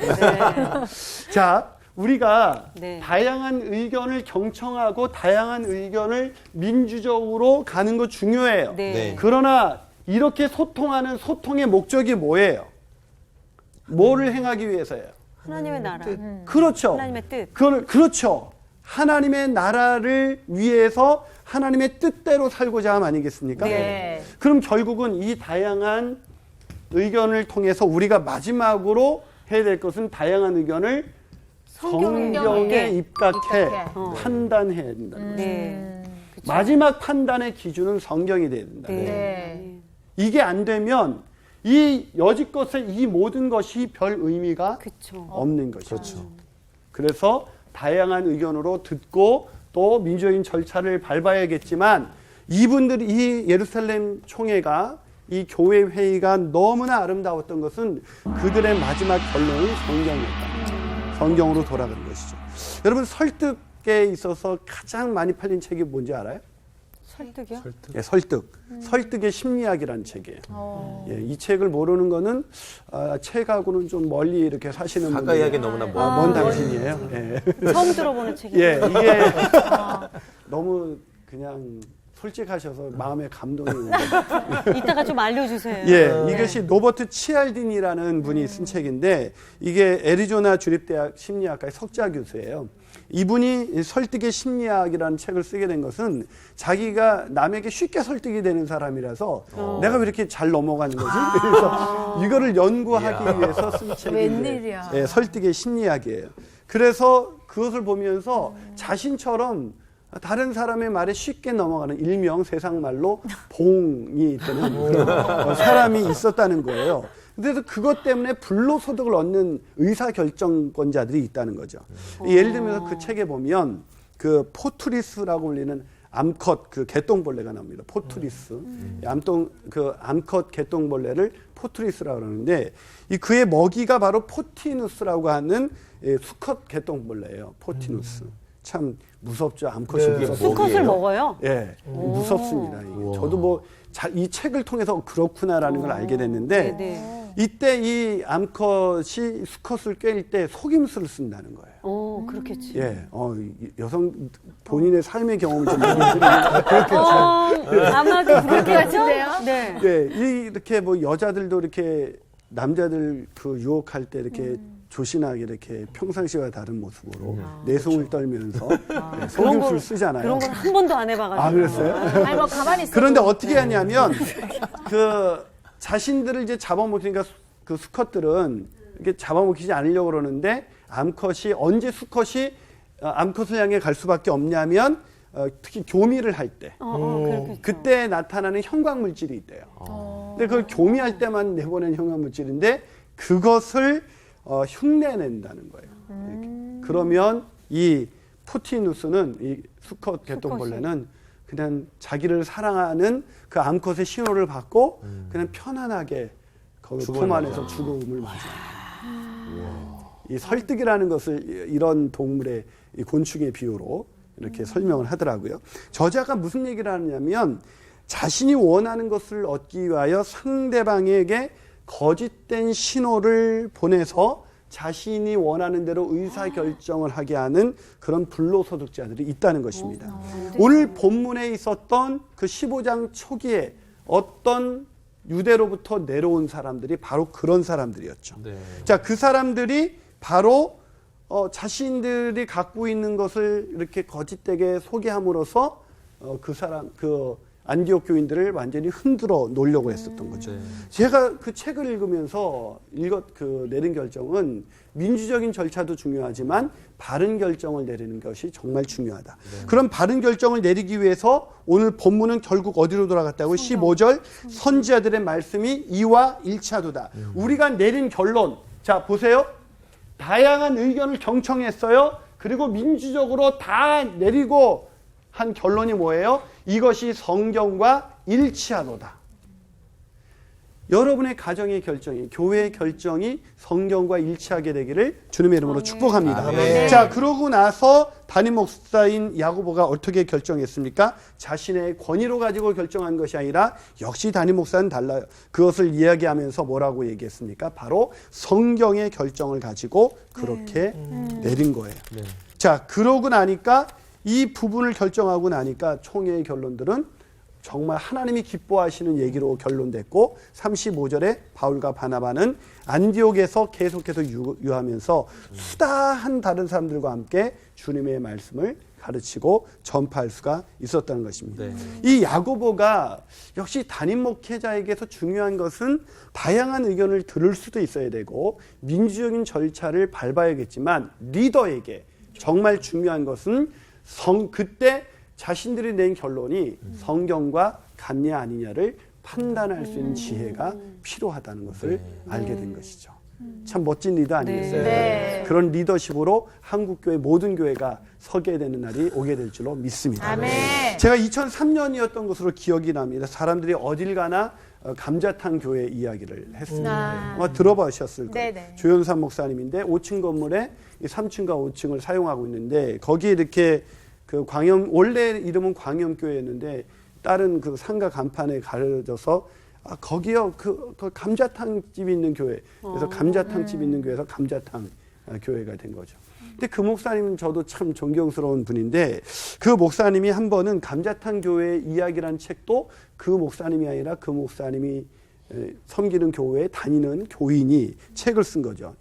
자, 우리가 네. 다양한 의견을 경청하고 다양한 의견을 민주적으로 가는 거 중요해요. 네. 네. 그러나 이렇게 소통하는 소통의 목적이 뭐예요? 뭐를 행하기 위해서예요? 하나님의 나라. 그렇죠. 하나님의 뜻. 그렇죠. 하나님의 나라를 위해서 하나님의 뜻대로 살고자 함 아니겠습니까? 네. 그럼 결국은 이 다양한 의견을 통해서 우리가 마지막으로 해야 될 것은 다양한 의견을 성경에 입각해 판단해야 된다는 거죠. 네. 마지막 판단의 기준은 성경이 돼야 된다. 네. 이게 안 되면 이 여지껏의 이 모든 것이 별 의미가 그쵸. 없는 것이죠. 그래서 다양한 의견으로 듣고 또 민주적인 절차를 밟아야겠지만 이분들이 이 예루살렘 총회가 이 교회 회의가 너무나 아름다웠던 것은 그들의 마지막 결론은 성경이었다. 성경으로 돌아가는 것이죠. 여러분 설득에 있어서 가장 많이 팔린 책이 뭔지 알아요? 설득이요? 예, 설득. 설득의 심리학이라는 책이에요. 예, 이 책을 모르는 거는 책하고는 좀 멀리 이렇게 사시는 사과 분들. 이야기 너무나 먼 당신이에요. 예. 처음 들어보는 책이에요. 예, 이게 너무 그냥 솔직하셔서 마음에 감동이 오는 이따가 좀 알려주세요. 예, 이것이 노버트 치알딘이라는 분이 쓴 책인데 이게 애리조나 주립대학 심리학과의 석좌 교수예요. 이분이 설득의 심리학이라는 책을 쓰게 된 것은 자기가 남에게 쉽게 설득이 되는 사람이라서 내가 왜 이렇게 잘 넘어가는 거지? 그래서 이거를 연구하기 위해서 쓴 책인데 웬일이야. 예, 설득의 심리학이에요. 그래서 그것을 보면서 자신처럼 다른 사람의 말에 쉽게 넘어가는 일명 세상 말로 봉이 되는 그런 사람이 있었다는 거예요. 그래서 그것 때문에 불로소득을 얻는 의사결정권자들이 있다는 거죠. 예를 들면서 그 책에 보면 그 포투리스라고 불리는 암컷 그 개똥벌레가 나옵니다. 포투리스. 암컷 개똥벌레를 포투리스라고 그러는데 이 그의 먹이가 바로 포티누스라고 하는 수컷 개똥벌레예요. 포티누스. 참 무섭죠. 암컷이 무섭죠. 수컷을 먹어요? 예, 무섭습니다. 이게. 저도 뭐 이 책을 통해서 그렇구나라는 걸 알게 됐는데 네. 이때 이 암컷이 수컷을 꿰일 때 속임수를 쓴다는 거예요. 그렇겠지. 예, 여성 본인의 삶의 경험을 좀 그렇겠죠. 아마도 그렇게 같은데요? 네. 예, 이렇게 뭐 여자들도 이렇게 남자들 그 유혹할 때 이렇게 조신하게 이렇게 평상시와 다른 모습으로 내숭을 떨면서 네, 속임수를 쓰잖아요. 그런 건 한 번도 안 해봐가지고. 아, 그랬어요? 아니 뭐 가만히 있어. 그런데 어떻게 하냐면 그 자신들을 이제 잡아먹히니까 그 수컷들은 이렇게 잡아먹히지 않으려고 그러는데 암컷이 언제 수컷이 암컷을 향해 갈 수밖에 없냐면 특히 교미를 할 때 그렇겠죠. 그때 나타나는 형광 물질이 있대요. 근데 그걸 교미할 때만 내보낸 형광 물질인데 그것을 흉내낸다는 거예요. 이렇게. 그러면 이 포티누스는 이 수컷 개똥벌레는 그냥 자기를 사랑하는 그 암컷의 신호를 받고 그냥 편안하게 거기 품 안에서 죽음을 맞이합니다. 이 설득이라는 것을 이런 동물의 이 곤충의 비유로 이렇게 설명을 하더라고요. 저자가 무슨 얘기를 하냐면 자신이 원하는 것을 얻기 위하여 상대방에게 거짓된 신호를 보내서 자신이 원하는 대로 의사결정을 하게 하는 그런 불로소득자들이 있다는 것입니다. 오늘 본문에 있었던 그 15장 초기에 어떤 유대로부터 내려온 사람들이 바로 그런 사람들이었죠. 네. 자, 그 사람들이 바로 자신들이 갖고 있는 것을 이렇게 거짓되게 소개함으로써 그 안디옥 교인들을 완전히 흔들어 놓으려고 했었던 거죠. 네. 제가 그 책을 읽으면서 내린 결정은 민주적인 절차도 중요하지만 바른 결정을 내리는 것이 정말 중요하다. 그럼 바른 결정을 내리기 위해서 오늘 본문은 결국 어디로 돌아갔다고? 15절 선지자들의 말씀이 이와 일치하도다. 우리가 내린 결론. 자, 보세요. 다양한 의견을 경청했어요. 그리고 민주적으로 다 내리고 한 결론이 뭐예요? 이것이 성경과 일치하도다. 여러분의 가정의 결정이, 교회의 결정이 성경과 일치하게 되기를 주님의 이름으로 축복합니다. 아멘. 자, 그러고 나서 담임 목사인 야고보가 어떻게 결정했습니까? 자신의 권위로 가지고 결정한 것이 아니라 역시 담임 목사는 달라요. 그것을 이야기하면서 뭐라고 얘기했습니까? 바로 성경의 결정을 가지고 그렇게 내린 거예요. 자, 그러고 나니까 이 부분을 결정하고 나니까 총회의 결론들은 정말 하나님이 기뻐하시는 얘기로 결론됐고 35절에 바울과 바나바는 안디옥에서 계속해서 유하면서 수다한 다른 사람들과 함께 주님의 말씀을 가르치고 전파할 수가 있었다는 것입니다. 이 야고보가 역시 담임 목회자에게서 중요한 것은 다양한 의견을 들을 수도 있어야 되고 민주적인 절차를 밟아야겠지만 리더에게 정말 중요한 것은 그때 자신들이 낸 결론이 성경과 같냐 아니냐를 판단할 수 있는 지혜가 필요하다는 것을 알게 된 것이죠. 참 멋진 리더 아니겠어요? 네. 그런 리더십으로 한국교회 모든 교회가 서게 되는 날이 오게 될 줄로 믿습니다. 아멘. 제가 2003년이었던 것으로 기억이 납니다. 사람들이 어딜 가나 감자탕 교회 이야기를 했습니다. 아마 들어보셨을 거예요. 네네. 조현삼 목사님인데 5층 건물에 3층과 5층을 사용하고 있는데 거기에 이렇게 그 원래 이름은 광염교회였는데 다른 그 상가 간판에 가려져서 거기요 그 감자탕 집이 있는 교회. 그래서 감자탕 집이 있는 교회에서 감자탕 교회가 된 거죠. 근데 그 목사님은 저도 참 존경스러운 분인데 그 목사님이 한 번은 감자탕 교회 이야기라는 책도 그 목사님이 아니라 그 목사님이 섬기는 교회에 다니는 교인이 책을 쓴 거죠.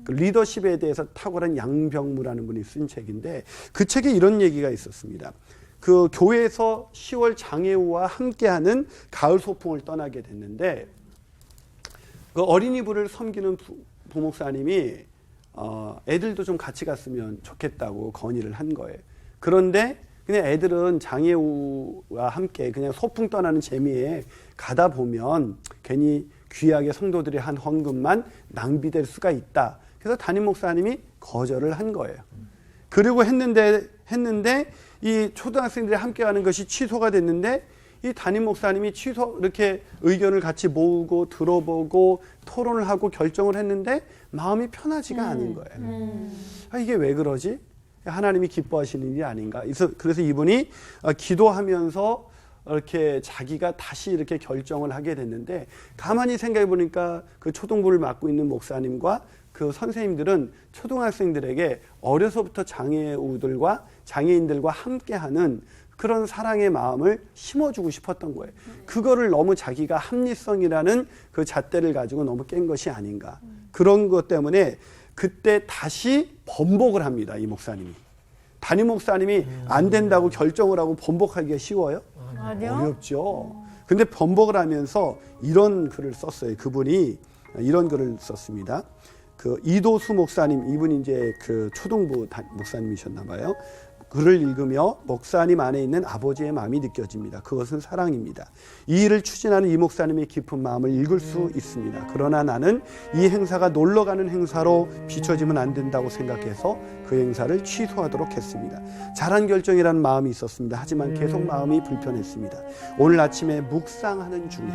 그 리더십에 대해서 탁월한 양병무라는 분이 쓴 책인데 그 책에 이런 얘기가 있었습니다. 그 교회에서 10월 장애우와 함께하는 가을 소풍을 떠나게 됐는데 그 어린이부를 섬기는 부목사님이 애들도 좀 같이 갔으면 좋겠다고 건의를 한 거예요. 그런데 그냥 애들은 장애우와 함께 그냥 소풍 떠나는 재미에 가다 보면 괜히 귀하게 성도들이 한 헌금만 낭비될 수가 있다. 그래서 담임 목사님이 거절을 한 거예요. 그리고 했는데 이 초등학생들이 함께 가는 것이 취소가 됐는데 이 담임 목사님이 이렇게 의견을 같이 모으고 들어보고 토론을 하고 결정을 했는데 마음이 편하지가 않은 거예요. 이게 왜 그러지? 하나님이 기뻐하시는 일이 아닌가? 그래서 이분이 기도하면서 이렇게 자기가 다시 이렇게 결정을 하게 됐는데 가만히 생각해 보니까 그 초등부를 맡고 있는 목사님과 그 선생님들은 초등학생들에게 어려서부터 장애우들과 장애인들과 함께하는 그런 사랑의 마음을 심어주고 싶었던 거예요. 그거를 너무 자기가 합리성이라는 그 잣대를 가지고 너무 깬 것이 아닌가. 그런 것 때문에 그때 다시 번복을 합니다. 이 목사님이. 담임 목사님이 안 된다고 결정을 하고 번복하기가 쉬워요? 아니요. 어렵죠. 근데 번복을 하면서 이런 글을 썼어요. 그분이 이런 글을 썼습니다. 그 이도수 목사님, 이분이 이제 그 초등부 목사님이셨나 봐요. 글을 읽으며 목사님 안에 있는 아버지의 마음이 느껴집니다. 그것은 사랑입니다. 이 일을 추진하는 이 목사님의 깊은 마음을 읽을 수 있습니다. 그러나 나는 이 행사가 놀러가는 행사로 비춰지면 안 된다고 생각해서 그 행사를 취소하도록 했습니다. 잘한 결정이라는 마음이 있었습니다. 하지만 계속 마음이 불편했습니다. 오늘 아침에 묵상하는 중에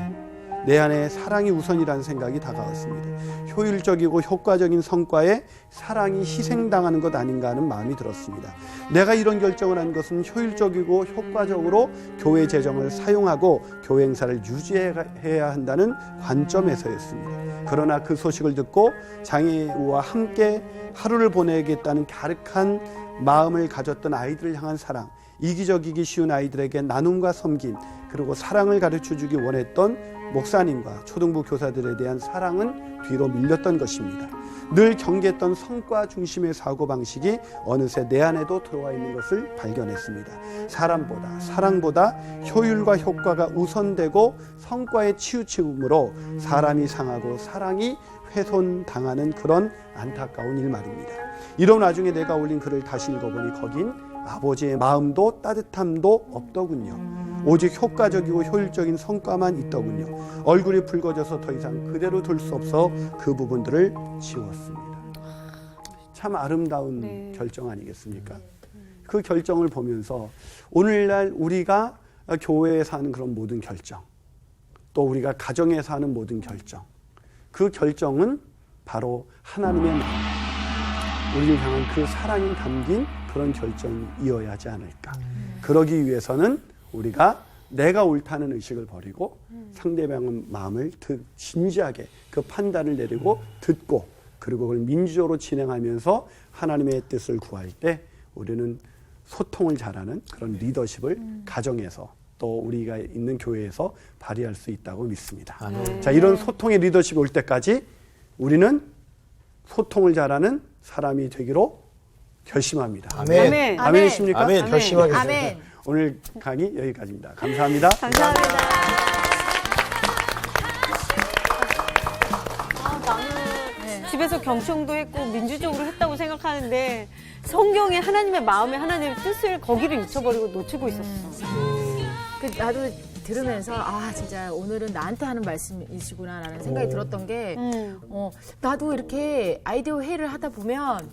내 안에 사랑이 우선이라는 생각이 다가왔습니다. 효율적이고 효과적인 성과에 사랑이 희생당하는 것 아닌가 하는 마음이 들었습니다. 내가 이런 결정을 한 것은 효율적이고 효과적으로 교회 재정을 사용하고 교회 행사를 유지해야 한다는 관점에서였습니다. 그러나 그 소식을 듣고 장애우와 함께 하루를 보내겠다는 갸륵한 마음을 가졌던 아이들을 향한 사랑, 이기적이기 쉬운 아이들에게 나눔과 섬김, 그리고 사랑을 가르쳐주기 원했던 목사님과 초등부 교사들에 대한 사랑은 뒤로 밀렸던 것입니다. 늘 경계했던 성과 중심의 사고방식이 어느새 내 안에도 들어와 있는 것을 발견했습니다. 사람보다 사랑보다 효율과 효과가 우선되고 성과에 치우침으로 사람이 상하고 사랑이 훼손당하는 그런 안타까운 일 말입니다. 이런 와중에 내가 올린 글을 다시 읽어보니 거긴 아버지의 마음도 따뜻함도 없더군요. 오직 효과적이고 효율적인 성과만 있더군요. 얼굴이 붉어져서 더 이상 그대로 둘 수 없어 그 부분들을 지웠습니다. 참 아름다운 결정 아니겠습니까? 그 결정을 보면서 오늘날 우리가 교회에서 하는 그런 모든 결정, 또 우리가 가정에서 하는 모든 결정, 그 결정은 바로 하나님의 마음, 우리를 향한 그 사랑이 담긴 그런 결정이어야 하지 않을까. 그러기 위해서는 우리가 내가 옳다는 의식을 버리고 상대방의 마음을 진지하게 그 판단을 내리고 듣고, 그리고 그걸 민주적으로 진행하면서 하나님의 뜻을 구할 때 우리는 소통을 잘하는 그런 리더십을 가정에서 또 우리가 있는 교회에서 발휘할 수 있다고 믿습니다. 자, 이런 소통의 리더십이 올 때까지 우리는 소통을 잘하는 사람이 되기로 결심합니다. 아멘. 아멘. 아멘이십니까? 아멘. 결심하겠습니다. 아멘. 오늘 강의 여기까지입니다. 감사합니다. 감사합니다. 집에서 경청도 했고 민주적으로 했다고 생각하는데 성경에 하나님의 마음에 하나님의 뜻을 거기를 잊혀버리고 놓치고 있었어. 나도 들으면서 진짜 오늘은 나한테 하는 말씀이시구나라는 생각이 들었던 게 나도 이렇게 아이디어 회의를 하다 보면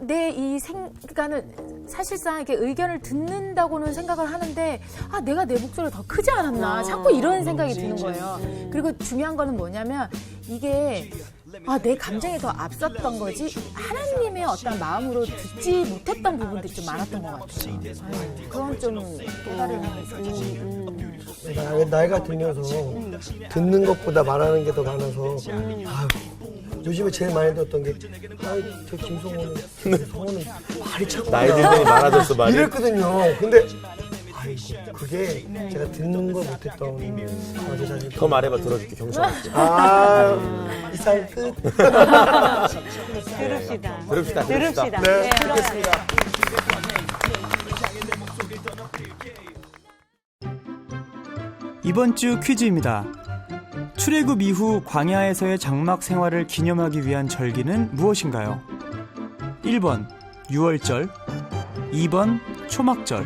내 이 생각은 사실상 이렇게 의견을 듣는다고는 생각을 하는데 내가 내 목소리가 더 크지 않았나 자꾸 이런 생각이 드는 거예요. 그리고 중요한 거는 뭐냐면 이게 내 감정이 더 앞섰던 거지 하나님의 어떤 마음으로 듣지 못했던 부분들이 좀 많았던 것 같아요. 그건 좀 깨달음이 나이가 들면서 듣는 것보다 말하는 게 더 많아서 요즘에 제일 많이 들었던 게 저 김성호는 말이 참 나이 들더니 많아졌어, 말이. 이랬거든요. 근데 그게 제가 듣는 거 못했던 제 자신. 더 말해봐, 들어줄게. 경청할게. 이상 끝. 들읍시다. 들읍시다. 네, 들었습니다. 이번 주 퀴즈입니다. 출애굽 이후 광야에서의 장막 생활을 기념하기 위한 절기는 무엇인가요? 1번 유월절, 2번 초막절,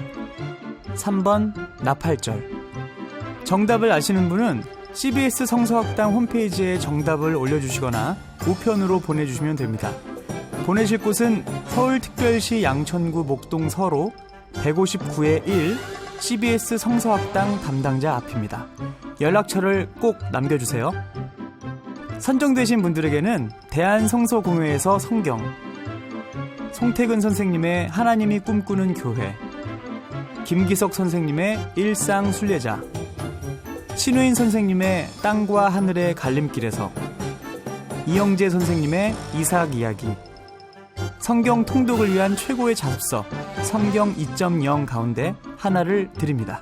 3번 나팔절. 정답을 아시는 분은 CBS 성서학당 홈페이지에 정답을 올려주시거나 우편으로 보내주시면 됩니다. 보내실 곳은 서울특별시 양천구 목동서로 159-1 CBS 성서학당 담당자 앞입니다. 연락처를 꼭 남겨주세요. 선정되신 분들에게는 대한성서공회에서 성경, 송태근 선생님의 하나님이 꿈꾸는 교회, 김기석 선생님의 일상순례자, 신우인 선생님의 땅과 하늘의 갈림길에서, 이영재 선생님의 이삭 이야기, 성경 통독을 위한 최고의 자습서 성경 2.0 가운데 하나를 드립니다.